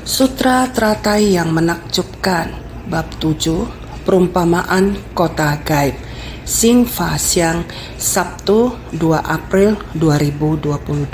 Sutra teratai yang menakjubkan. Bab 7, Perumpamaan Kota Gaib. Sin Fa Siang, Sabtu 2 April 2022.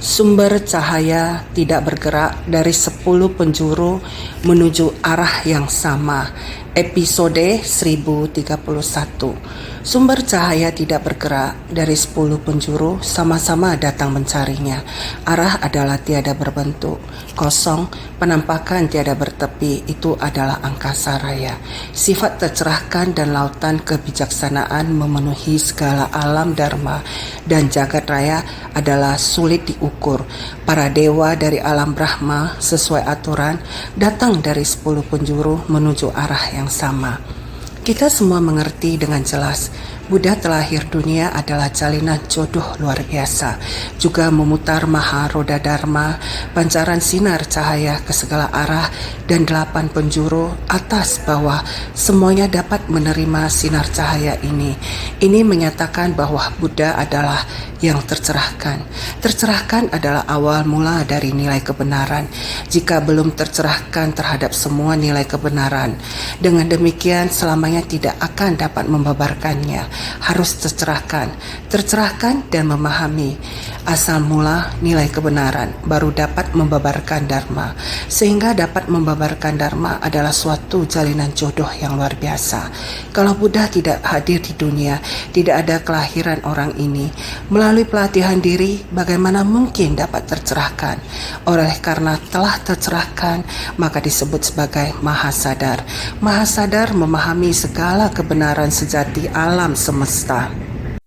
Sumber cahaya tidak bergerak dari 10 penjuru menuju arah yang sama. Episode 1031. Sumber cahaya tidak bergerak dari 10 penjuru sama-sama datang mencarinya. Arah adalah tiada berbentuk, kosong, penampakan tiada bertepi, itu adalah angkasa raya. Sifat tercerahkan dan lautan kebijaksanaan memenuhi segala alam dharma dan jagat raya adalah sulit diukur. Para dewa dari alam Brahma sesuai aturan datang dari 10 penjuru menuju arah yang sama. Kita semua mengerti dengan jelas, Buddha telahir dunia adalah jalinan jodoh luar biasa, juga memutar maha roda dharma, pancaran sinar cahaya ke segala arah dan 8 penjuru, atas bawah, semuanya dapat menerima sinar cahaya ini. Ini menyatakan bahwa Buddha adalah yang tercerahkan. Tercerahkan adalah awal mula dari nilai kebenaran. Jika belum tercerahkan terhadap semua nilai kebenaran, dengan demikian selamanya tidak akan dapat membabarkannya. Harus tercerahkan dan memahami asal mula nilai kebenaran, baru dapat membabarkan dharma. Sehingga dapat membabarkan dharma adalah suatu jalinan jodoh yang luar biasa. Kalau Buddha tidak hadir di dunia, tidak ada kelahiran orang ini. Melalui pelatihan diri, bagaimana mungkin dapat tercerahkan? Oleh karena telah tercerahkan, maka disebut sebagai Mahasadar. Mahasadar memahami segala kebenaran sejati alam semesta.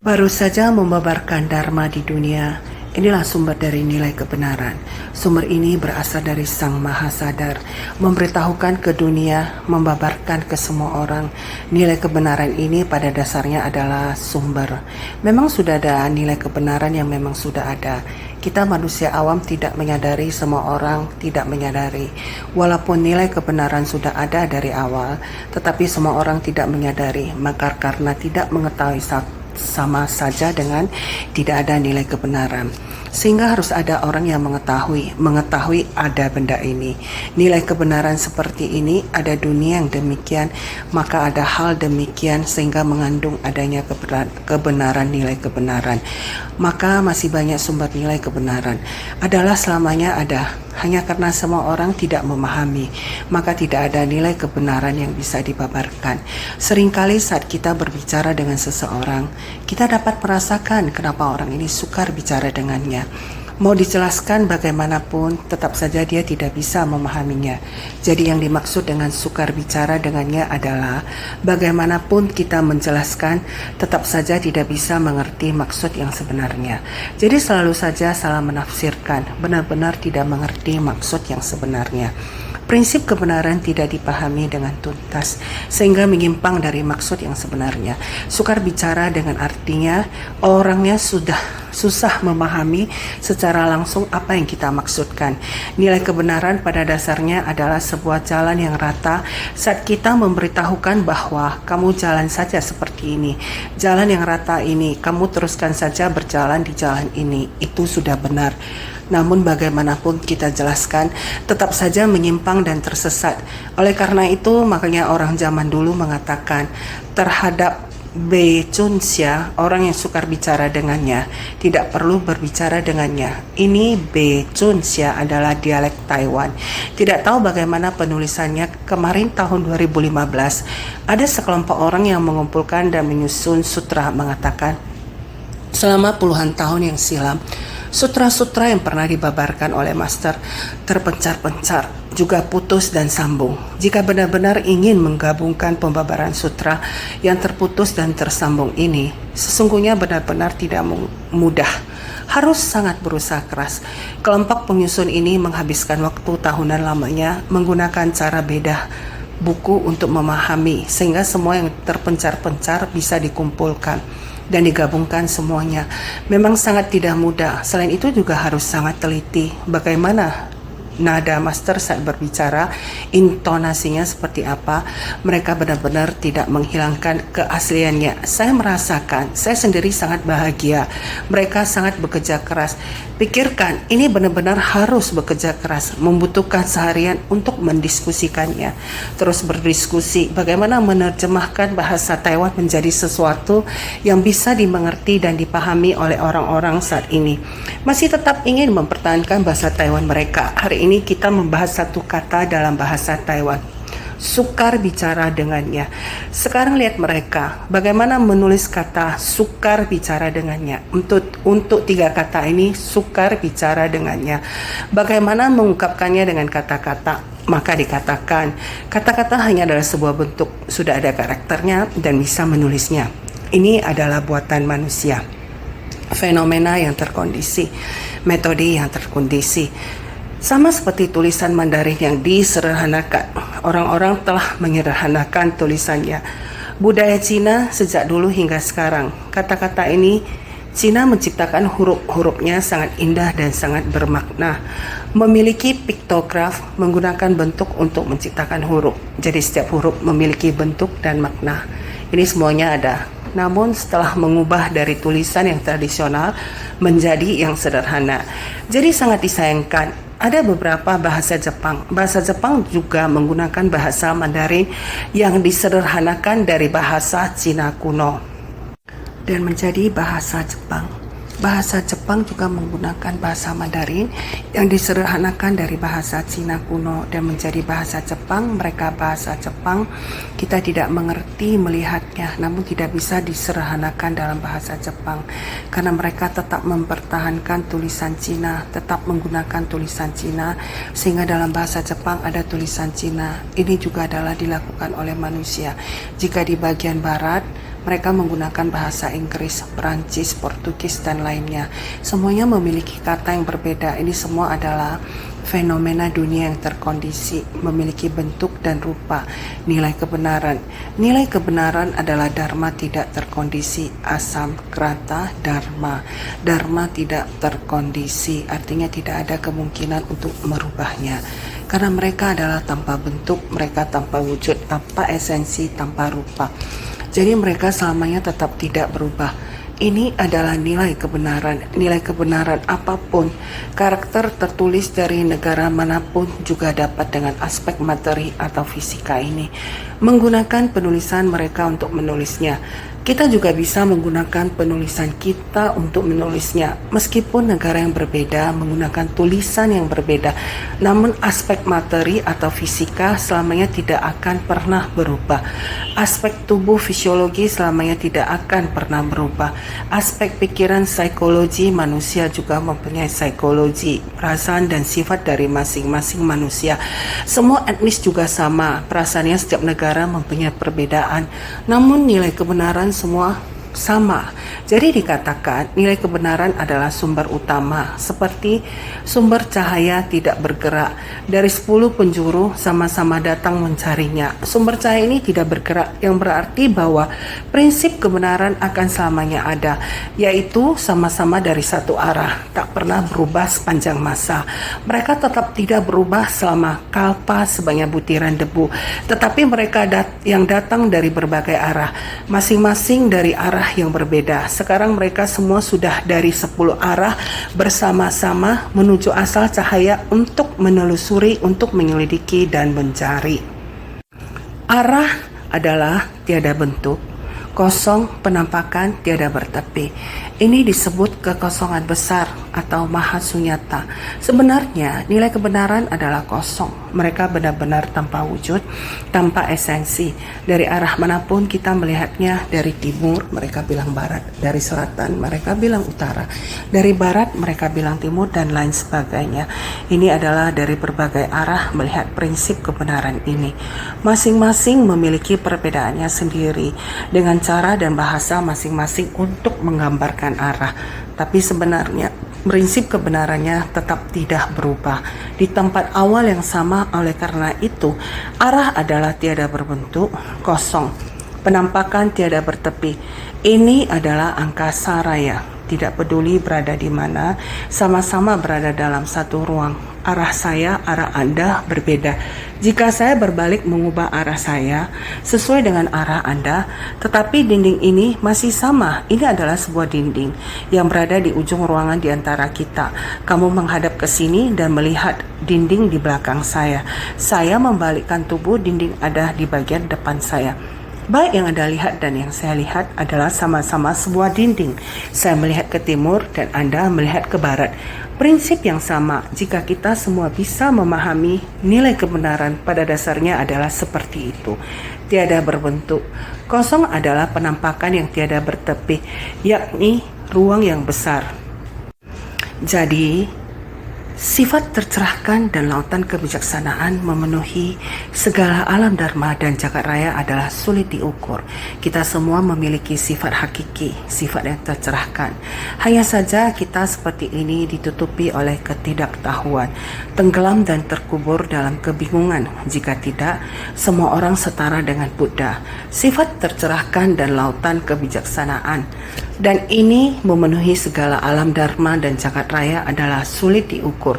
Baru saja membabarkan dharma di dunia. Inilah sumber dari nilai kebenaran. Sumber ini berasal dari Sang Mahasadar, memberitahukan ke dunia, membabarkan ke semua orang. Nilai kebenaran ini pada dasarnya adalah sumber. Memang sudah ada nilai kebenaran yang memang sudah ada. Kita manusia awam tidak menyadari, semua orang tidak menyadari. Walaupun nilai kebenaran sudah ada dari awal, tetapi semua orang tidak menyadari, maka karena tidak mengetahui sama saja dengan tidak ada nilai kebenaran. Sehingga harus ada orang yang mengetahui ada benda ini. Nilai kebenaran seperti ini, ada dunia yang demikian, maka ada hal demikian sehingga mengandung adanya kebenaran, nilai kebenaran. Maka masih banyak sumber nilai kebenaran. Adalah selamanya ada. Hanya karena semua orang tidak memahami, maka tidak ada nilai kebenaran yang bisa dibabarkan. Seringkali saat kita berbicara dengan seseorang, kita dapat merasakan kenapa orang ini sukar bicara dengannya. Mau dijelaskan bagaimanapun, tetap saja dia tidak bisa memahaminya. Jadi yang dimaksud dengan sukar bicara dengannya adalah bagaimanapun kita menjelaskan, tetap saja tidak bisa mengerti maksud yang sebenarnya. Jadi selalu saja salah menafsirkan, benar-benar tidak mengerti maksud yang sebenarnya. Prinsip kebenaran tidak dipahami dengan tuntas, sehingga menyimpang dari maksud yang sebenarnya. Sukar bicara dengan artinya orangnya sudah susah memahami secara langsung apa yang kita maksudkan. Nilai kebenaran pada dasarnya adalah sebuah jalan yang rata. Saat kita memberitahukan bahwa kamu jalan saja seperti ini, jalan yang rata ini, kamu teruskan saja berjalan di jalan ini, itu sudah benar. Namun bagaimanapun kita jelaskan, tetap saja menyimpang dan tersesat. Oleh karena itu, makanya orang zaman dulu mengatakan terhadap Becunsya, orang yang sukar bicara dengannya, tidak perlu berbicara dengannya. Ini Becunsya adalah dialek Taiwan. Tidak tahu bagaimana penulisannya. Kemarin tahun 2015, ada sekelompok orang yang mengumpulkan dan menyusun sutra mengatakan, selama puluhan tahun yang silam, sutra-sutra yang pernah dibabarkan oleh master terpencar-pencar, juga putus dan sambung. Jika benar-benar ingin menggabungkan pembabaran sutra yang terputus dan tersambung ini, sesungguhnya benar-benar tidak mudah. Harus sangat berusaha keras. Kelompok penyusun ini menghabiskan waktu tahunan lamanya menggunakan cara beda buku untuk memahami, sehingga semua yang terpencar-pencar bisa dikumpulkan dan digabungkan semuanya. Memang sangat tidak mudah. Selain itu juga harus sangat teliti. Bagaimana nada master saat berbicara, intonasinya seperti apa, mereka benar-benar tidak menghilangkan keasliannya. Saya merasakan, saya sendiri sangat bahagia. Mereka sangat bekerja keras. Pikirkan, ini benar-benar harus bekerja keras, membutuhkan seharian untuk mendiskusikannya. Terus berdiskusi bagaimana menerjemahkan bahasa Taiwan menjadi sesuatu yang bisa dimengerti dan dipahami oleh orang-orang saat ini. Masih tetap ingin mempertahankan bahasa Taiwan mereka. Hari ini kita membahas satu kata dalam bahasa Taiwan. Sukar bicara dengannya. Sekarang lihat mereka, bagaimana menulis kata sukar bicara dengannya. Untuk 3 kata ini, sukar bicara dengannya. Bagaimana mengungkapkannya dengan kata-kata? Maka dikatakan, kata-kata hanya adalah sebuah bentuk, sudah ada karakternya dan bisa menulisnya. Ini adalah buatan manusia. Fenomena yang terkondisi, metode yang terkondisi. Sama seperti tulisan Mandarin yang disederhanakan, orang-orang telah menyederhanakan tulisannya. Budaya Cina sejak dulu hingga sekarang, kata-kata ini Cina menciptakan huruf-hurufnya sangat indah dan sangat bermakna. Memiliki piktograf menggunakan bentuk untuk menciptakan huruf. Jadi setiap huruf memiliki bentuk dan makna. Ini semuanya ada. Namun setelah mengubah dari tulisan yang tradisional menjadi yang sederhana. Jadi sangat disayangkan. Ada beberapa bahasa Jepang. Bahasa Jepang juga menggunakan bahasa Mandarin yang disederhanakan dari bahasa Cina kuno dan menjadi bahasa Jepang. Bahasa Jepang juga menggunakan bahasa Mandarin yang disederhanakan dari bahasa Cina kuno dan menjadi bahasa Jepang. Mereka bahasa Jepang, kita tidak mengerti melihatnya, namun tidak bisa disederhanakan dalam bahasa Jepang karena mereka tetap mempertahankan tulisan Cina, tetap menggunakan tulisan Cina, sehingga dalam bahasa Jepang ada tulisan Cina. Ini juga adalah dilakukan oleh manusia. Jika di bagian barat mereka menggunakan bahasa Inggris, Perancis, Portugis, dan lainnya. Semuanya memiliki kata yang berbeda. Ini semua adalah fenomena dunia yang terkondisi, memiliki bentuk dan rupa. Nilai kebenaran. Nilai kebenaran adalah dharma tidak terkondisi. Asam krata dharma. Dharma tidak terkondisi, artinya tidak ada kemungkinan untuk merubahnya. Karena mereka adalah tanpa bentuk, mereka tanpa wujud, tanpa esensi, tanpa rupa. Jadi mereka selamanya tetap tidak berubah. Ini adalah nilai kebenaran. Nilai kebenaran apapun, karakter tertulis dari negara manapun juga dapat dengan aspek materi atau fisika ini. Menggunakan penulisan mereka untuk menulisnya. Kita juga bisa menggunakan penulisan kita untuk menulisnya. Meskipun negara yang berbeda menggunakan tulisan yang berbeda, namun aspek materi atau fisika selamanya tidak akan pernah berubah. Aspek tubuh fisiologi selamanya tidak akan pernah berubah. Aspek pikiran psikologi manusia juga mempunyai psikologi, perasaan dan sifat dari masing-masing manusia. Semua etnis juga sama, perasaannya setiap negara mempunyai perbedaan, namun nilai kebenaran semua sama. Jadi dikatakan nilai kebenaran adalah sumber utama, seperti sumber cahaya tidak bergerak. Dari 10 penjuru sama-sama datang mencarinya. Sumber cahaya ini tidak bergerak, yang berarti bahwa prinsip kebenaran akan selamanya ada, yaitu sama-sama dari satu arah, tak pernah berubah sepanjang masa. Mereka tetap tidak berubah selama kalpa sebanyak butiran debu, tetapi mereka yang datang dari berbagai arah, masing-masing dari arah yang berbeda. Sekarang mereka semua sudah dari 10 arah bersama-sama menuju asal cahaya untuk menelusuri, untuk menyelidiki dan mencari. Arah adalah tiada bentuk, kosong, penampakan, tiada bertepi. Ini disebut kekosongan besar atau mahasunyata. Sebenarnya nilai kebenaran adalah kosong. Mereka benar-benar tanpa wujud, tanpa esensi. Dari arah manapun kita melihatnya, dari timur mereka bilang barat, dari selatan mereka bilang utara, dari barat mereka bilang timur, dan lain sebagainya. Ini adalah dari berbagai arah melihat prinsip kebenaran ini. Masing-masing memiliki perbedaannya sendiri dengan cara dan bahasa masing-masing untuk menggambarkan arah, tapi sebenarnya prinsip kebenarannya tetap tidak berubah di tempat awal yang sama. Oleh karena itu, arah adalah tiada berbentuk, kosong, penampakan tiada bertepi. Ini adalah angkasa raya. tidak peduli berada di mana, sama-sama berada dalam satu ruang. Arah saya, arah Anda berbeda. Jika saya berbalik mengubah arah saya sesuai dengan arah Anda, tetapi dinding ini masih sama. Ini adalah sebuah dinding yang berada di ujung ruangan di antara kita. Kamu menghadap ke sini dan melihat dinding di belakang saya. Saya membalikkan tubuh, dinding ada di bagian depan saya. Baik yang Anda lihat dan yang saya lihat adalah sama-sama sebuah dinding. Saya melihat ke timur dan Anda melihat ke barat. Prinsip yang sama, jika kita semua bisa memahami nilai kebenaran pada dasarnya adalah seperti itu. Tiada berbentuk. Kosong adalah penampakan yang tiada bertepi, yakni ruang yang besar. Jadi, sifat tercerahkan dan lautan kebijaksanaan memenuhi segala alam dharma dan jagat raya adalah sulit diukur. Kita semua memiliki sifat hakiki, sifat yang tercerahkan. Hanya saja kita seperti ini ditutupi oleh ketidaktahuan, tenggelam dan terkubur dalam kebingungan. Jika tidak, semua orang setara dengan Buddha. Sifat tercerahkan dan lautan kebijaksanaan, dan ini memenuhi segala alam dharma dan jagat raya adalah sulit diukur.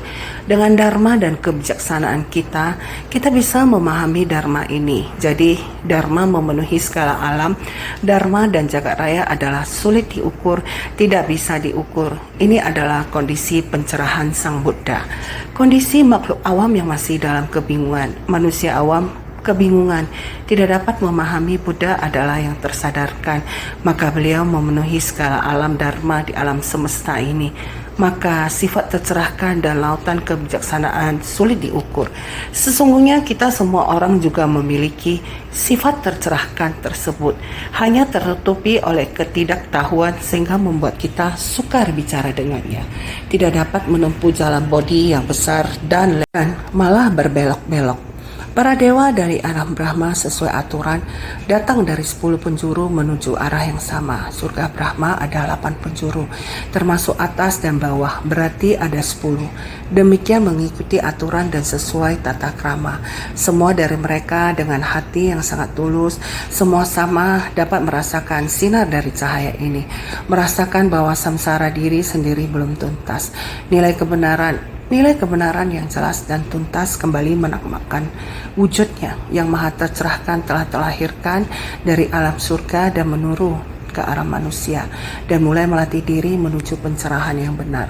Dengan dharma dan kebijaksanaan kita bisa memahami dharma ini. Jadi dharma memenuhi segala alam, dharma dan jagat raya adalah sulit diukur, tidak bisa diukur. Ini adalah kondisi pencerahan Sang Buddha. Kondisi makhluk awam yang masih dalam kebingungan. Manusia awam kebingungan, tidak dapat memahami Buddha adalah yang tersadarkan, maka beliau memenuhi segala alam dharma di alam semesta ini. Maka sifat tercerahkan dan lautan kebijaksanaan sulit diukur. Sesungguhnya kita semua orang juga memiliki sifat tercerahkan tersebut, hanya tertutupi oleh ketidaktahuan sehingga membuat kita sukar bicara dengannya, tidak dapat menempuh jalan bodi yang besar dan malah berbelok-belok. Para dewa dari alam Brahma sesuai aturan datang dari 10 penjuru menuju arah yang sama. Surga Brahma ada 8 penjuru, termasuk atas dan bawah, berarti ada 10. Demikian mengikuti aturan dan sesuai tata krama. Semua dari mereka dengan hati yang sangat tulus, semua sama dapat merasakan sinar dari cahaya ini, merasakan bahwa samsara diri sendiri belum tuntas. Nilai kebenaran yang jelas dan tuntas kembali menampakkan wujudnya yang maha tercerahkan telah terlahirkan dari alam surga dan menurun ke arah manusia dan mulai melatih diri menuju pencerahan yang benar.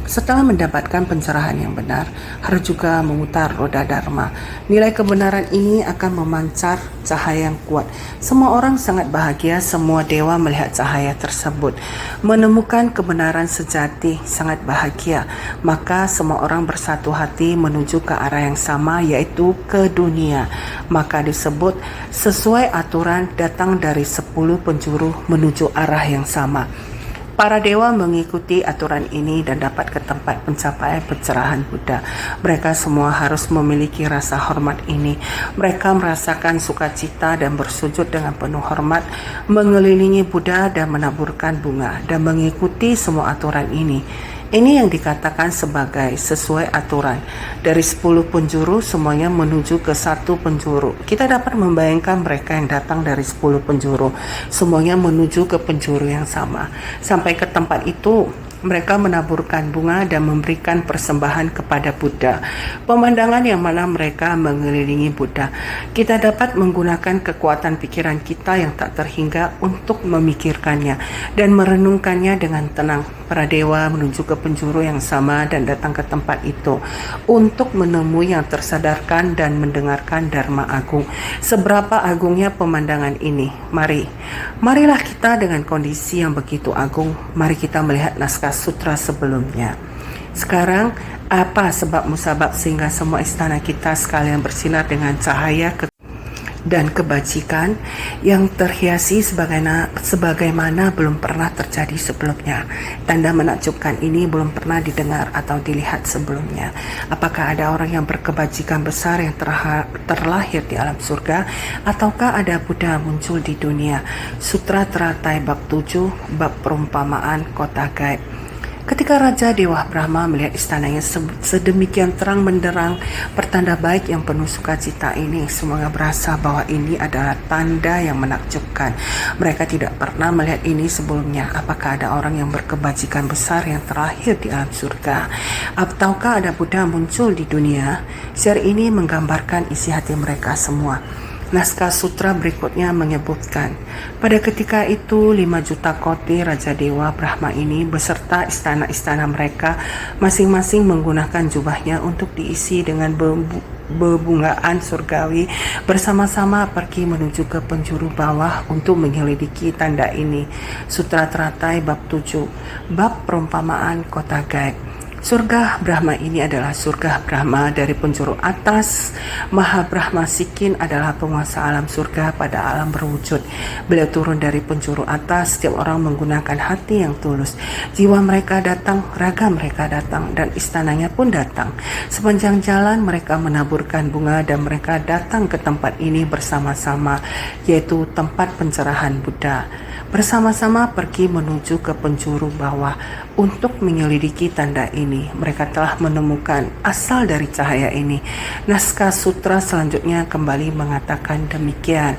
Setelah mendapatkan pencerahan yang benar, harus juga memutar roda dharma. Nilai kebenaran ini akan memancar cahaya yang kuat. Semua orang sangat bahagia, semua dewa melihat cahaya tersebut. Menemukan kebenaran sejati sangat bahagia. Maka semua orang bersatu hati menuju ke arah yang sama, yaitu ke dunia. Maka disebut sesuai aturan datang dari 10 penjuru menuju arah yang sama. Para dewa mengikuti aturan ini dan dapat ke tempat pencapaian pencerahan Buddha. Mereka semua harus memiliki rasa hormat ini. Mereka merasakan sukacita dan bersujud dengan penuh hormat, mengelilingi Buddha dan menaburkan bunga dan mengikuti semua aturan ini. Ini yang dikatakan sebagai sesuai aturan. Dari 10 penjuru semuanya menuju ke 1 penjuru. Kita dapat membayangkan mereka yang datang dari 10 penjuru. Semuanya menuju ke penjuru yang sama. Sampai ke tempat itu, mereka menaburkan bunga dan memberikan persembahan kepada Buddha. Pemandangan yang mana mereka mengelilingi Buddha. Kita dapat menggunakan kekuatan pikiran kita yang tak terhingga untuk memikirkannya dan merenungkannya dengan tenang. Para dewa menuju ke penjuru yang sama dan datang ke tempat itu untuk menemui yang tersadarkan dan mendengarkan Dharma Agung. Seberapa agungnya pemandangan ini? Marilah kita dengan kondisi yang begitu agung, mari kita melihat naskah sutra sebelumnya. Sekarang, apa sebab musabab sehingga semua istana kita sekalian bersinar dengan cahaya dan kebajikan yang terhiasi sebagaimana belum pernah terjadi sebelumnya. Tanda menakjubkan ini belum pernah didengar atau dilihat sebelumnya. Apakah ada orang yang berkebajikan besar yang terlahir di alam surga, ataukah ada Buddha muncul di dunia? Sutra Teratai Bab 7, Bab Perumpamaan Kota Gaib. Ketika Raja Dewa Brahma melihat istananya sedemikian terang benderang, pertanda baik yang penuh sukacita ini, semuanya berasa bahwa ini adalah tanda yang menakjubkan. Mereka tidak pernah melihat ini sebelumnya. Apakah ada orang yang berkebajikan besar yang terlahir di alam surga? Ataukah ada Buddha muncul di dunia? Syair ini menggambarkan isi hati mereka semua. Naskah sutra berikutnya menyebutkan, pada ketika itu 5 juta koti Raja Dewa Brahma ini beserta istana-istana mereka masing-masing menggunakan jubahnya untuk diisi dengan bebungaan surgawi, bersama-sama pergi menuju ke penjuru bawah untuk menyelidiki tanda ini. Sutra Teratai bab 7, bab perumpamaan kota gaib. Surga Brahma ini adalah surga Brahma dari penjuru atas. Maha Brahma Sikin adalah penguasa alam surga pada alam berwujud. Beliau turun dari penjuru atas. Setiap orang menggunakan hati yang tulus. Jiwa mereka datang, raga mereka datang, dan istananya pun datang. Sepanjang jalan mereka menaburkan bunga dan mereka datang ke tempat ini bersama-sama, yaitu tempat pencerahan Buddha. Bersama-sama pergi menuju ke penjuru bawah untuk menyelidiki tanda ini. Mereka telah menemukan asal dari cahaya ini. Naskah sutra selanjutnya kembali mengatakan demikian.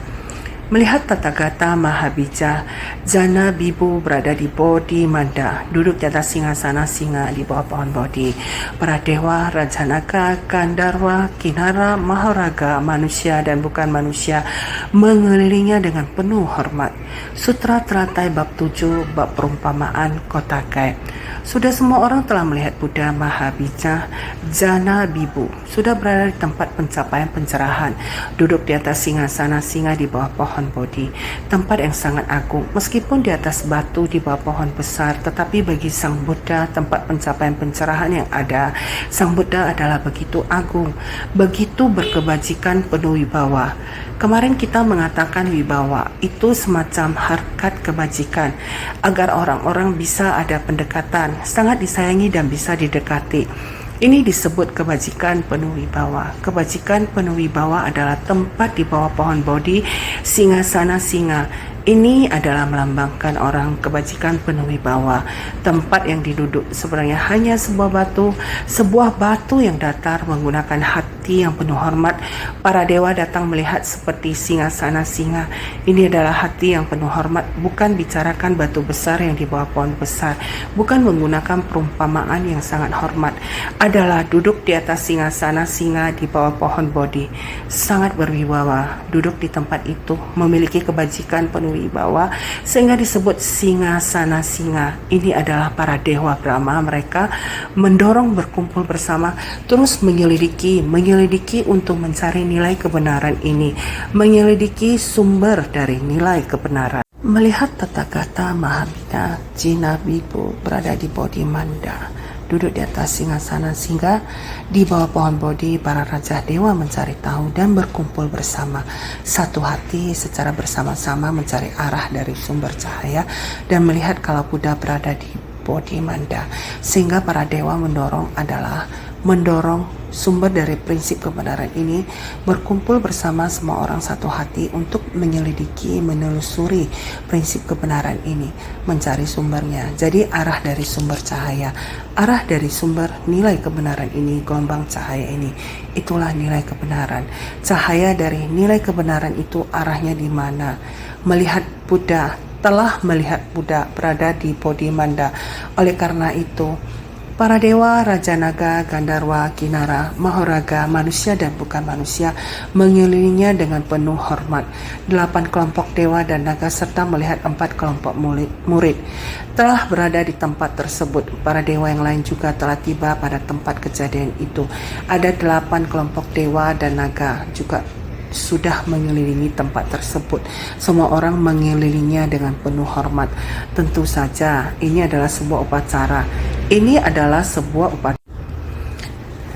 Melihat Tathagata Mahabija, Jana Bibu berada di Bodhi Manda, duduk di atas singgasana singa di bawah pohon Bodhi. Para dewa, Raja Naga, Gandharwa, Kinara, Maharaga, manusia dan bukan manusia mengelilinginya dengan penuh hormat. Sutra Teratai bab 7, bab perumpamaan kota gaib. Sudah semua orang telah melihat Buddha Mahabija, Jana Bibu sudah berada di tempat pencapaian pencerahan, duduk di atas singgasana singa di bawah pohon Bodhi, tempat yang sangat agung. Meskipun di atas batu di bawah pohon besar, tetapi bagi Sang Buddha tempat pencapaian pencerahan yang ada, Sang Buddha adalah begitu agung, begitu berkebajikan penuh wibawa. Kemarin kita mengatakan wibawa itu semacam harkat kebajikan, agar orang-orang bisa ada pendekatan, sangat disayangi dan bisa didekati. Ini disebut kebajikan penuh wibawa. Kebajikan penuh wibawa adalah tempat di bawah pohon Bodhi, singgasana singa. Ini adalah melambangkan orang kebajikan penuh wibawa. Tempat yang diduduk sebenarnya hanya sebuah batu yang datar menggunakan hati yang penuh hormat. Para dewa datang melihat seperti singgasana singa. Ini adalah hati yang penuh hormat, bukan bicarakan batu besar yang di bawah pohon besar, bukan menggunakan perumpamaan yang sangat hormat. Adalah duduk di atas singgasana singa di bawah pohon Bodhi, sangat berwibawa. Duduk di tempat itu memiliki kebajikan penuh wibawa sehingga disebut singgasana singa. Ini adalah para dewa Brahma. Mereka mendorong berkumpul bersama, terus menyelidiki untuk mencari nilai kebenaran ini, menyelidiki sumber dari nilai kebenaran. Melihat Tathagata Mahabija, Jana Bibu berada di Bodhi Manda, duduk di atas singgasana singa di bawah pohon Bodhi, para raja dewa mencari tahu dan berkumpul bersama satu hati secara bersama-sama mencari arah dari sumber cahaya dan melihat kalau Buddha berada di Bodhi Manda, sehingga para dewa mendorong sumber dari prinsip kebenaran ini, berkumpul bersama semua orang satu hati untuk menyelidiki, menelusuri prinsip kebenaran ini, mencari sumbernya. Jadi arah dari sumber cahaya, arah dari sumber nilai kebenaran ini, gelombang cahaya ini, itulah nilai kebenaran. Cahaya dari nilai kebenaran itu arahnya di mana? Melihat Buddha, telah melihat Buddha berada di Bodhi Manda. Oleh karena itu, para dewa, Raja Naga, Gandharwa, Kinara, Maharaga, manusia dan bukan manusia mengelilinginya dengan penuh hormat. 8 kelompok dewa dan naga serta melihat 4 kelompok murid telah berada di tempat tersebut. Para dewa yang lain juga telah tiba pada tempat kejadian itu. Ada 8 kelompok dewa dan naga juga sudah mengelilingi tempat tersebut. Semua orang mengelilinginya dengan penuh hormat. Tentu saja ini adalah sebuah upacara.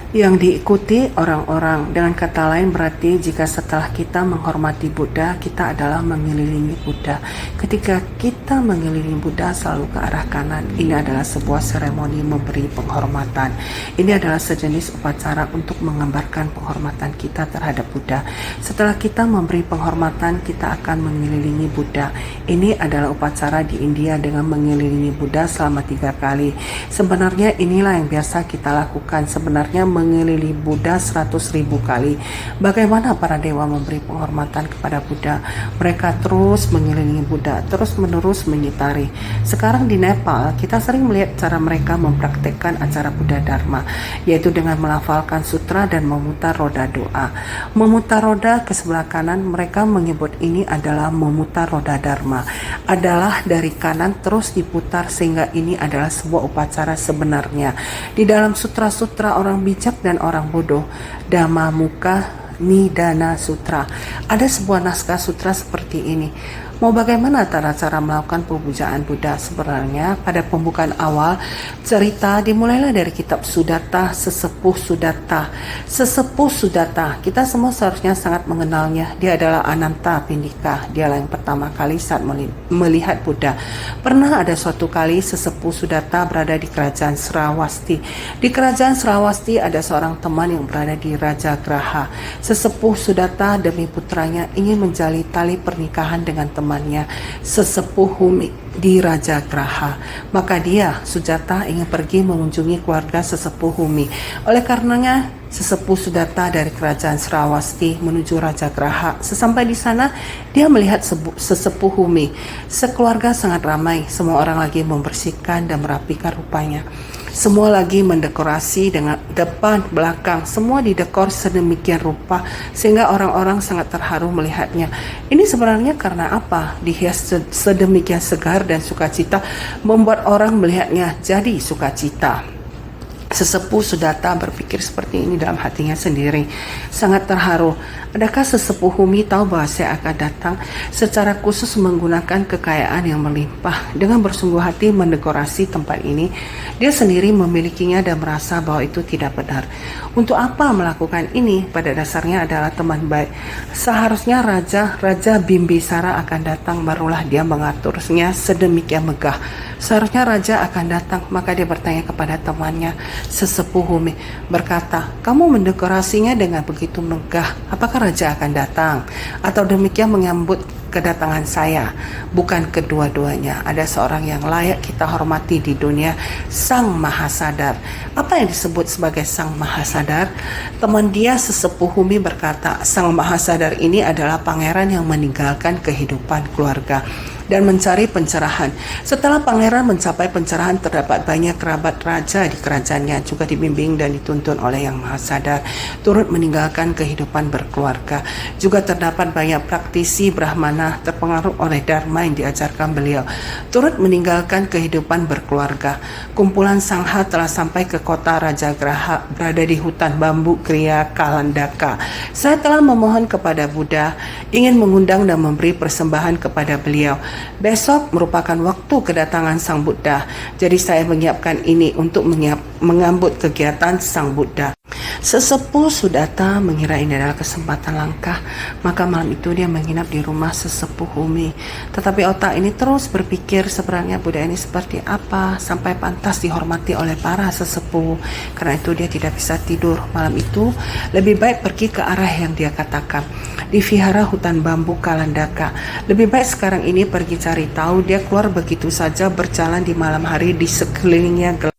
yang diikuti orang-orang. Dengan kata lain berarti jika setelah kita menghormati Buddha, kita adalah mengelilingi Buddha. Ketika kita mengelilingi Buddha selalu ke arah kanan, ini adalah sebuah seremoni memberi penghormatan. Ini adalah sejenis upacara untuk menggambarkan penghormatan kita terhadap Buddha. Setelah kita memberi penghormatan, kita akan mengelilingi Buddha. Ini adalah upacara di India dengan mengelilingi Buddha selama 3 kali. Sebenarnya inilah yang biasa kita lakukan. Sebenarnya mengelilingi Buddha 100.000 kali. Bagaimana para dewa memberi penghormatan kepada Buddha? Mereka terus mengelilingi Buddha, terus menerus menyitari. Sekarang di Nepal, kita sering melihat cara mereka mempraktekkan acara Buddha Dharma, yaitu dengan melafalkan sutra dan memutar roda doa. Memutar roda ke sebelah kanan, mereka menyebut ini adalah memutar roda Dharma. Adalah dari kanan terus diputar sehingga ini adalah sebuah upacara sebenarnya. Di dalam sutra-sutra orang bijak dan orang bodoh, Dhamma Muka Nidana Sutra, ada sebuah naskah sutra seperti ini. Mau bagaimana cara melakukan pemujaan Buddha? Sebenarnya pada pembukaan awal cerita dimulailah dari kitab Sudatta, Sesepuh Sudatta. Sesepuh Sudatta, kita semua seharusnya sangat mengenalnya. Dia adalah Ananta Pindika. Dialah yang pertama kali saat melihat Buddha. Pernah ada suatu kali Sesepuh Sudatta berada di kerajaan Sravasti. Di kerajaan Sravasti ada seorang teman yang berada di Raja Graha. Sesepuh Sudatta demi putranya ingin menjalin tali pernikahan dengan temannya Sesepuh Humi di Raja Graha. Maka dia, Sujata, ingin pergi mengunjungi keluarga Sesepuh Humi. Oleh karenanya, Sesepuh Sudatta dari kerajaan Sravasti menuju Raja Graha. Sesampai di sana, dia melihat Sesepuh Humi. Sekeluarga sangat ramai, semua orang lagi membersihkan dan merapikan rupanya. Semua lagi mendekorasi dengan depan, belakang, semua didekor sedemikian rupa sehingga orang-orang sangat terharu melihatnya. Ini sebenarnya karena apa? Dihias sedemikian segar dan sukacita membuat orang melihatnya jadi sukacita. Sesepuh Sudatta berpikir seperti ini dalam hatinya sendiri, sangat terharu. Adakah Sesepuh Humi tahu bahwa saya akan datang secara khusus menggunakan kekayaan yang melimpah dengan bersungguh hati mendekorasi tempat ini? Dia sendiri memilikinya dan merasa bahwa itu tidak benar. Untuk apa melakukan ini? Pada dasarnya adalah teman baik. Seharusnya Raja Bimbisara akan datang, barulah dia mengaturnya sedemikian megah. Seharusnya raja akan datang, maka dia bertanya kepada temannya Sesepuh Humi, berkata, kamu mendekorasinya dengan begitu megah, apakah raja akan datang? Atau demikian menyambut kedatangan saya? Bukan kedua-duanya. Ada seorang yang layak kita hormati di dunia, Sang Mahasadar. Apa yang disebut sebagai Sang Mahasadar? Teman dia Sesepuh Humi berkata, Sang Mahasadar ini adalah pangeran yang meninggalkan kehidupan keluarga dan mencari pencerahan. Setelah pangeran mencapai pencerahan, terdapat banyak kerabat raja di kerajaannya, juga dibimbing dan dituntun oleh Yang Maha Sadar, turut meninggalkan kehidupan berkeluarga. Juga terdapat banyak praktisi Brahmana terpengaruh oleh Dharma yang diajarkan beliau, turut meninggalkan kehidupan berkeluarga. Kumpulan Sangha telah sampai ke kota Raja Graha, berada di hutan bambu Kriya Kalandaka. Saya telah memohon kepada Buddha, ingin mengundang dan memberi persembahan kepada beliau. Besok merupakan waktu kedatangan Sang Buddha, jadi saya menyiapkan ini untuk mengambut kegiatan Sang Buddha. Sesepuh Sudatta mengira ini adalah kesempatan langka, maka malam itu dia menginap di rumah Sesepuh Humi. Tetapi otak ini terus berpikir sebenarnya Buddha ini seperti apa sampai pantas dihormati oleh para sesepuh. Karena itu dia tidak bisa tidur. Malam itu lebih baik pergi ke arah yang dia katakan, di vihara hutan bambu Kalandaka. Lebih baik sekarang ini pergi cari tahu. Dia keluar begitu saja, berjalan di malam hari di sekelilingnya gelap.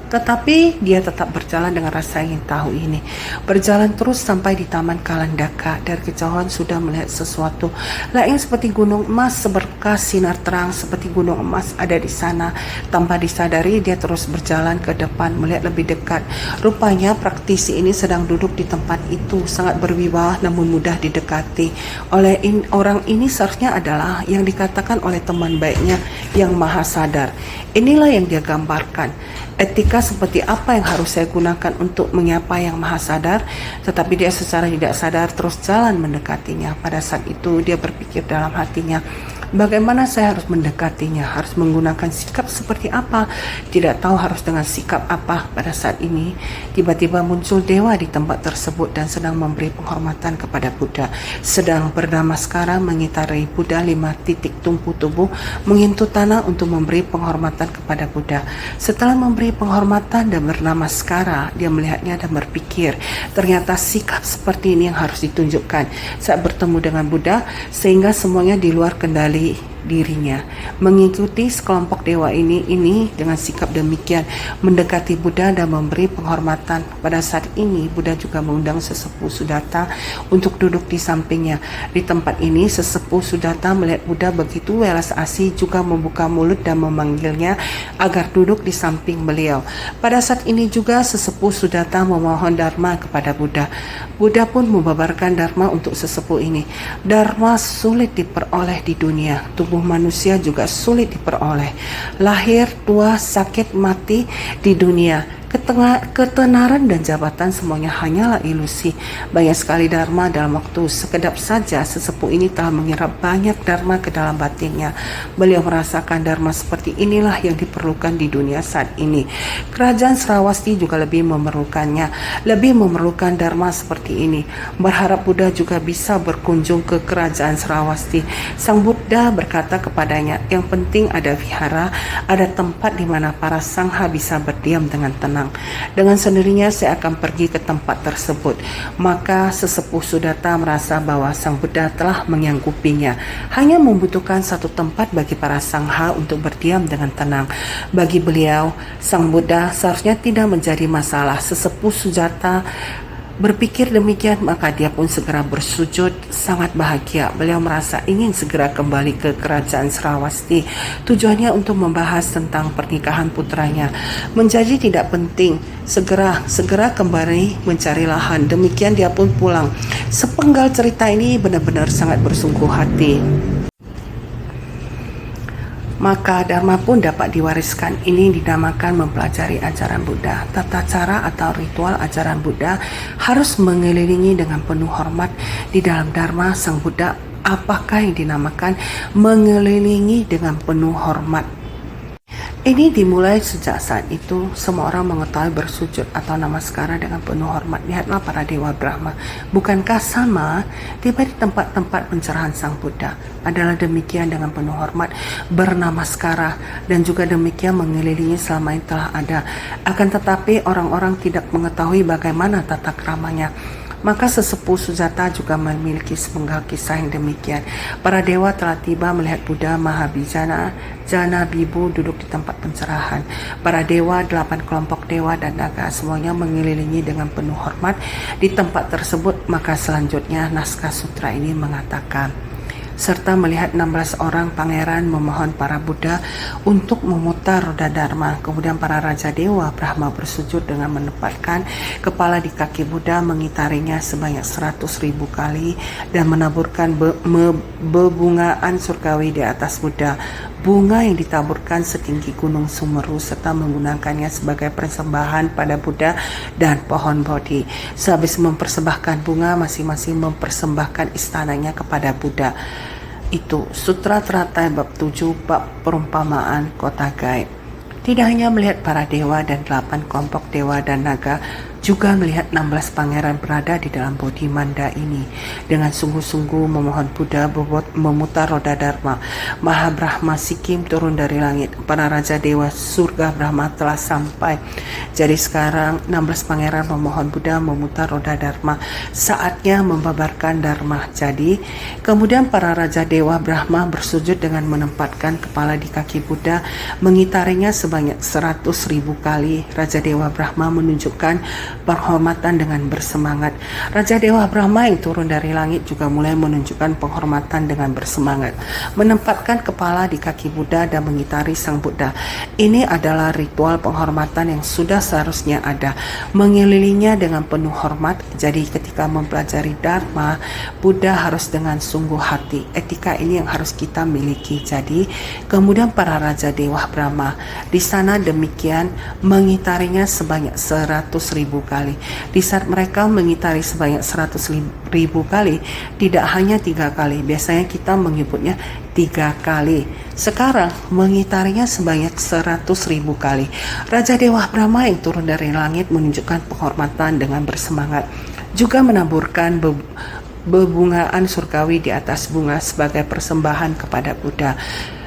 Tetapi dia tetap berjalan dengan rasa ingin tahu ini. Berjalan terus sampai di Taman Kalandaka. Dari kejauhan sudah melihat sesuatu. Layaknya seperti gunung emas, seberkas sinar terang seperti gunung emas ada di sana. Tanpa disadari dia terus berjalan ke depan, melihat lebih dekat. Rupanya praktisi ini sedang duduk di tempat itu, sangat berwibawa namun mudah didekati. Oleh orang ini seharusnya adalah yang dikatakan oleh teman baiknya Yang Maha Sadar. Inilah yang dia gambarkan. Etika seperti apa yang harus saya gunakan untuk menyapa Yang Maha Sadar? Tetapi dia secara tidak sadar terus jalan mendekatinya. Pada saat itu dia berpikir dalam hatinya, Bagaimana saya harus mendekatinya? Harus menggunakan sikap seperti apa? Tidak tahu harus dengan sikap apa. Pada saat ini tiba-tiba muncul dewa di tempat tersebut dan sedang memberi penghormatan kepada Buddha. Sedang bernamaskara mengitari Buddha 5 titik tumpu tubuh, menyentuh tanah untuk memberi penghormatan kepada Buddha. Setelah memberi penghormatan dan bernamaskara, dia melihatnya dan berpikir, ternyata sikap seperti ini yang harus ditunjukkan saat bertemu dengan Buddha, sehingga semuanya di luar kendali dirinya. Mengikuti sekelompok dewa ini dengan sikap demikian mendekati Buddha dan memberi penghormatan. Pada saat ini Buddha juga mengundang sesepuh Sudatta untuk duduk di sampingnya. Di tempat ini sesepuh Sudatta melihat Buddha begitu welas asih, juga membuka mulut dan memanggilnya agar duduk di samping beliau. Pada saat ini juga sesepuh Sudatta memohon dharma kepada Buddha. Buddha pun membabarkan dharma untuk sesepuh ini. Dharma sulit diperoleh di dunia. Tubuh manusia juga sulit diperoleh. Lahir, tua, sakit, mati di dunia. Ketenaran dan jabatan semuanya hanyalah ilusi. Banyak sekali dharma dalam waktu sekedap saja. Sesepuh ini telah menyerap banyak dharma ke dalam batinnya. Beliau merasakan dharma seperti inilah yang diperlukan di dunia saat ini. Kerajaan Sravasti juga lebih memerlukannya, lebih memerlukan dharma seperti ini. Berharap Buddha juga bisa berkunjung ke kerajaan Sravasti. Sang Buddha berkata kepadanya, yang penting ada vihara, ada tempat di mana para sangha bisa berdiam dengan tenang. Dengan sendirinya saya akan pergi ke tempat tersebut. Maka sesepuh Sudatta merasa bahwa Sang Buddha telah menyanggupinya. Hanya membutuhkan satu tempat bagi para sangha untuk berdiam dengan tenang. Bagi beliau, Sang Buddha seharusnya tidak menjadi masalah. Sesepuh Sudatta berpikir demikian, maka dia pun segera bersujud sangat bahagia. Beliau merasa ingin segera kembali ke kerajaan Sravasti. Tujuannya untuk membahas tentang pernikahan putranya. Menjadi tidak penting, segera kembali mencari lahan. Demikian dia pun pulang. Sepenggal cerita ini benar-benar sangat bersungguh hati. Maka dharma pun dapat diwariskan. Ini dinamakan mempelajari ajaran Buddha. Tata cara atau ritual ajaran Buddha harus mengelilingi dengan penuh hormat. Di dalam dharma Sang Buddha, apakah yang dinamakan mengelilingi dengan penuh hormat? Ini dimulai sejak saat itu semua orang mengetahui bersujud atau namaskara dengan penuh hormat. Lihatlah para dewa Brahma. Bukankah sama tiba di tempat-tempat pencerahan Sang Buddha adalah demikian dengan penuh hormat bernamaskara, dan juga demikian mengelilingi selama ini telah ada. Akan tetapi orang-orang tidak mengetahui bagaimana tata keramanya. Maka sesepuh Sudatta juga memiliki sepenggal kisah yang demikian. Para dewa telah tiba melihat Buddha Mahabhijana, Jana Bibu duduk di tempat pencerahan. Para dewa, 8 kelompok dewa dan naga semuanya mengelilingi dengan penuh hormat di tempat tersebut. Maka selanjutnya naskah sutra ini mengatakan, serta melihat 16 orang pangeran memohon para Buddha untuk memutar roda dharma. Kemudian para raja dewa Brahma bersujud dengan menempatkan kepala di kaki Buddha, mengitarinya sebanyak 100.000 kali dan menaburkan bebungaan surgawi di atas Buddha. Bunga yang ditaburkan setinggi gunung Sumeru, serta menggunakannya sebagai persembahan pada Buddha dan pohon Bodhi. Sehabis mempersembahkan bunga, masing-masing mempersembahkan istananya kepada Buddha. Itu Sutra Teratai bab 7, bab perumpamaan kota gaib. Tidak hanya melihat para dewa dan 8 kelompok dewa dan naga, juga melihat 16 pangeran berada di dalam Bodhi Manda ini. Dengan sungguh-sungguh memohon Buddha memutar roda dharma. Maha Brahma Sikkim turun dari langit. Para raja dewa surga Brahma telah sampai. Jadi sekarang 16 pangeran memohon Buddha memutar roda dharma. Saatnya membabarkan dharma. Jadi kemudian para raja dewa Brahma bersujud dengan menempatkan kepala di kaki Buddha, mengitarinya sebanyak 100.000 kali. Raja dewa Brahma menunjukkan penghormatan dengan bersemangat. Raja dewa Brahma yang turun dari langit juga mulai menunjukkan penghormatan dengan bersemangat, menempatkan kepala di kaki Buddha dan mengitari Sang Buddha. Ini adalah ritual penghormatan yang sudah seharusnya ada, mengelilinginya dengan penuh hormat. Jadi ketika mempelajari dharma, Buddha harus dengan sungguh hati. Etika ini yang harus kita miliki. Jadi kemudian para raja dewa Brahma di sana demikian mengitarinya sebanyak 100.000 kali. Di saat mereka mengitari sebanyak 100.000 kali, tidak hanya 3 kali. Biasanya kita menyebutnya 3 kali. Sekarang mengitarinya sebanyak 100.000 kali. Raja Dewa Brahma yang turun dari langit menunjukkan penghormatan dengan bersemangat, juga menaburkan bebungaan surgawi di atas bunga sebagai persembahan kepada Buddha.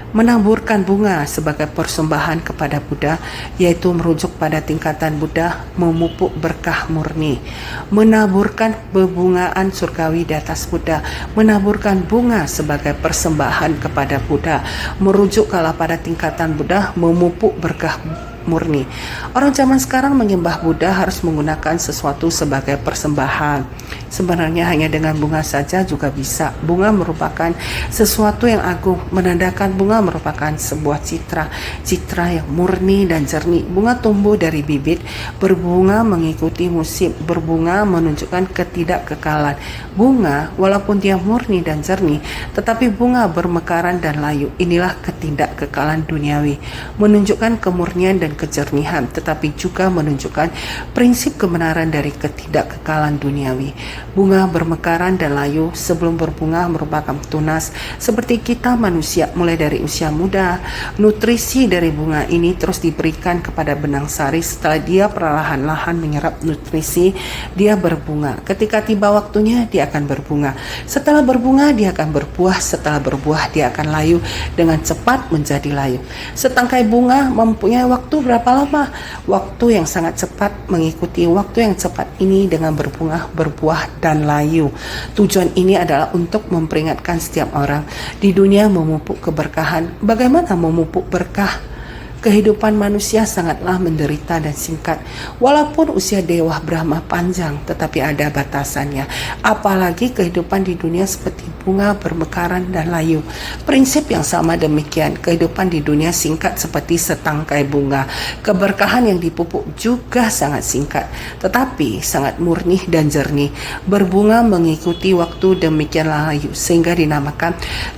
Menaburkan bunga sebagai persembahan kepada Buddha, yaitu merujuk pada tingkatan Buddha memupuk berkah murni. Menaburkan bebungaan surgawi di atas Buddha, menaburkan bunga sebagai persembahan kepada Buddha, merujuk pada tingkatan Buddha memupuk berkah murni. Orang zaman sekarang menyembah Buddha harus menggunakan sesuatu sebagai persembahan. Sebenarnya hanya dengan bunga saja juga bisa. Bunga merupakan sesuatu yang agung, menandakan bunga merupakan sebuah citra yang murni dan jernih. Bunga tumbuh dari bibit, berbunga mengikuti musim, berbunga menunjukkan ketidakkekalan. Bunga walaupun dia murni dan jernih, tetapi bunga bermekaran dan layu. Inilah ketidakkekalan duniawi, menunjukkan kemurnian dan kejernihan, tetapi juga menunjukkan prinsip kebenaran dari ketidakkekalan duniawi. Bunga bermekaran dan layu sebelum berbunga merupakan tunas. Seperti kita manusia, mulai dari usia muda, nutrisi dari bunga ini terus diberikan kepada benang sari. Setelah dia perlahan-lahan menyerap nutrisi, dia berbunga. Ketika tiba waktunya, dia akan berbunga. Setelah berbunga, dia akan berbuah. Setelah berbuah, dia akan layu dengan cepat menjadi layu. Setangkai bunga mempunyai waktu berapa lama? Waktu yang sangat cepat. Mengikuti waktu yang cepat ini dengan berbunga, berbuah, dan layu. Tujuan ini adalah untuk memperingatkan setiap orang di dunia memupuk keberkahan. Bagaimana memupuk berkah? Kehidupan manusia sangatlah menderita dan singkat. Walaupun usia Dewa Brahma panjang, tetapi ada batasannya. Apalagi kehidupan di dunia seperti bunga bermekaran dan layu. Prinsip yang sama demikian. Kehidupan di dunia singkat seperti setangkai bunga. Keberkahan yang dipupuk juga sangat singkat, tetapi sangat murni dan jernih. Berbunga mengikuti waktu, demikianlah layu, sehingga dinamakan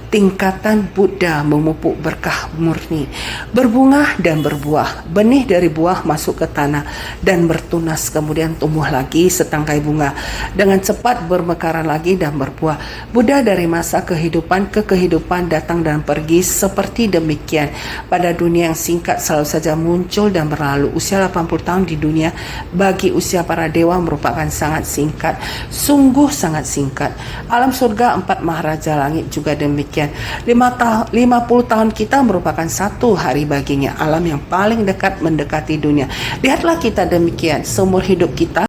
tingkatan Buddha memupuk berkah murni. Berbunga dan berbuah. Benih dari buah masuk ke tanah dan bertunas, kemudian tumbuh lagi setangkai bunga. Dengan cepat bermekaran lagi dan berbuah. Buddha dari masa kehidupan ke kehidupan datang dan pergi seperti demikian. Pada dunia yang singkat selalu saja muncul dan berlalu. Usia 80 tahun di dunia bagi usia para dewa merupakan sangat singkat. Sungguh sangat singkat. Alam surga 4 maharaja langit juga demikian. 50 tahun kita merupakan 1 hari baginya. Alam yang paling dekat mendekati dunia. Lihatlah kita demikian. Seumur hidup kita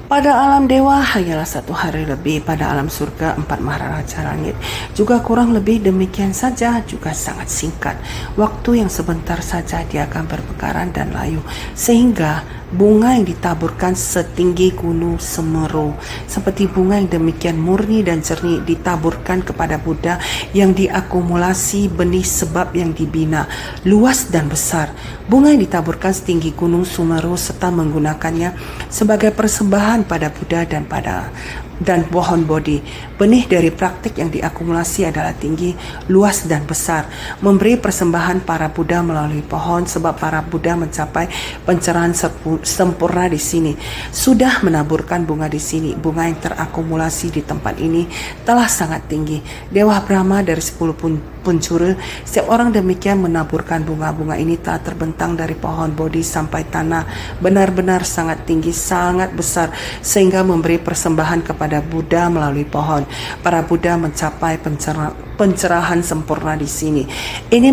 pada alam dewa hanyalah 1 hari lebih. Pada alam surga 4 maharaja langit juga kurang lebih demikian saja, juga sangat singkat. Waktu yang sebentar saja dia akan bermekaran dan layu, sehingga bunga yang ditaburkan setinggi gunung Semeru, seperti bunga yang demikian murni dan jernih ditaburkan kepada Buddha yang diakumulasi benih sebab yang dibina, luas dan besar. Bunga yang ditaburkan setinggi gunung Semeru serta menggunakannya sebagai persembahan pada Buddha dan pohon Bodhi. Benih dari praktik yang diakumulasi adalah tinggi, luas dan besar. Memberi persembahan para Buddha melalui pohon, sebab para Buddha mencapai pencerahan sempurna di sini. Sudah menaburkan bunga di sini. Bunga yang terakumulasi di tempat ini telah sangat tinggi. Dewa Brahma dari 10 penjuru, setiap orang demikian menaburkan bunga-bunga ini telah terbentang dari pohon Bodhi sampai tanah. Benar-benar sangat tinggi, sangat besar, sehingga memberi persembahan kepada Buddha melalui pohon. Para Buddha mencapai pencerahan sempurna di sini. Ini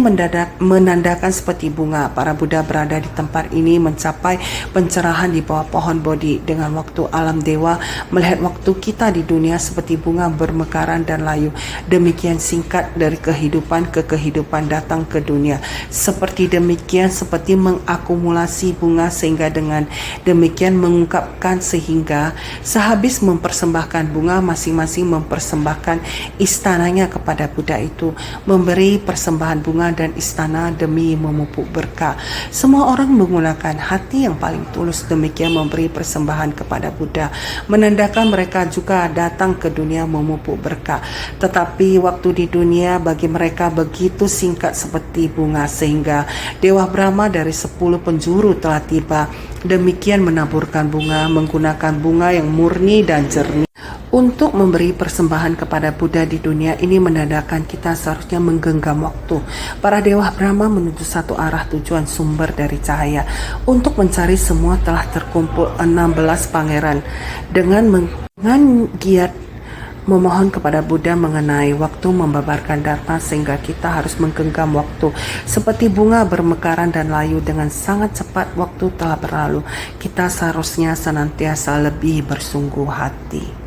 menandakan seperti bunga. Para Buddha berada di tempat ini mencapai pencerahan di bawah pohon Bodhi. Dengan waktu alam dewa melihat waktu kita di dunia seperti bunga bermekaran dan layu. Demikian singkat dari kehidupan ke kehidupan datang ke dunia. Seperti demikian, seperti mengakumulasi bunga, sehingga dengan demikian mengungkapkan, sehingga sehabis mempersembahkan bunga, masing-masing mempersembahkan istananya kepada Buddha itu memberi persembahan bunga dan istana demi memupuk berkah. Semua orang menggunakan hati yang paling tulus demikian memberi persembahan kepada Buddha, menandakan mereka juga datang ke dunia memupuk berkah. Tetapi waktu di dunia bagi mereka begitu singkat seperti bunga, sehingga Dewa Brahma dari 10 penjuru telah tiba. Demikian menaburkan bunga, menggunakan bunga yang murni dan jernih untuk memberi persembahan kepada Buddha di dunia ini, menandakan kita seharusnya menggenggam waktu. Para Dewa Brahma menuju satu arah tujuan sumber dari cahaya. Untuk mencari semua telah terkumpul 16 pangeran dengan giat memohon kepada Buddha mengenai waktu membabarkan dharma, sehingga kita harus menggenggam waktu. Seperti bunga bermekaran dan layu dengan sangat cepat, waktu telah berlalu. Kita seharusnya senantiasa lebih bersungguh hati.